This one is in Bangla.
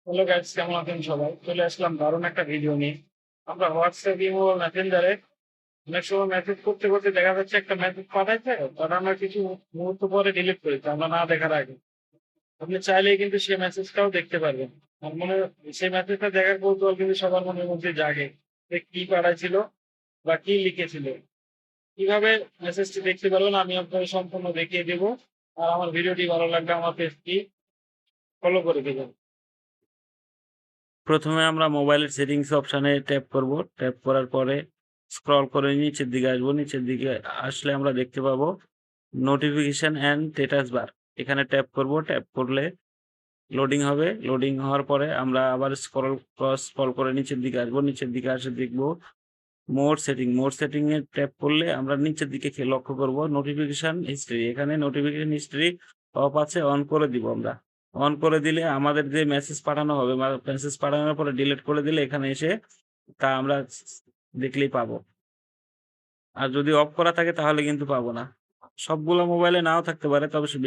হ্যালো গাইস, কেমন আছেন সবাই? চলে আসলাম দারুণ একটা ভিডিও নিয়ে। আমরা হোয়াটসঅ্যাপ, ইমো, মেসেঞ্জারে অনেক সময় মেসেজ করতে করতে দেখা যাচ্ছে একটা মেসেজ পাঠাইছে, পাঠানোর কিছু মুহূর্ত পরে ডিলিট করেছে আমরা না দেখার আগে। আপনি চাইলেই কিন্তু সেই মেসেজটাও দেখতে পারবেন। আমার মনে হয় সেই মেসেজটা দেখার কৌতূহল কিন্তু সবার মনের মধ্যে জাগে, যে কি পাঠাইছিল বা কি লিখেছিল। কিভাবে মেসেজটি দেখতে পারবেন আমি আপনাকে সম্পূর্ণ দেখিয়ে দেবো। আর আমার ভিডিওটি ভালো লাগলে আমার পেজটি ফলো করে দেবেন। প্রথমে আমরা মোবাইলের সেটিংস অপশানে ট্যাপ করব। ট্যাপ করার পরে স্ক্রল করে নিচের দিকে আসবো। নিচের দিকে আসলে আমরা দেখতে পাবো নোটিফিকেশন অ্যান্ড স্ট্যাটাস বার। এখানে ট্যাপ করব। ট্যাপ করলে লোডিং হবে। লোডিং হওয়ার পরে আমরা আবার স্ক্রল করে নিচের দিকে আসবো। নিচের দিকে আসে দেখব মোর সেটিং। মোর সেটিং এ ট্যাপ করলে আমরা নিচের দিকে লক্ষ্য করব নোটিফিকেশন হিস্ট্রি। এখানে নোটিফিকেশন হিস্ট্রি অফ আছে, অন করে দিব আমরা। অন করে দিলে আমাদের যে মেসেজ পাঠানো হবে মেসেজ পাঠানোর পরে ডিলিট করে দিলে এখানে এসে তা আমরা দেখলেই পাবো। আর যদি অফ করা থাকে তাহলে কিন্তু পাবো না। সবগুলো মোবাইলে নাও থাকতে পারে, তবে বেশি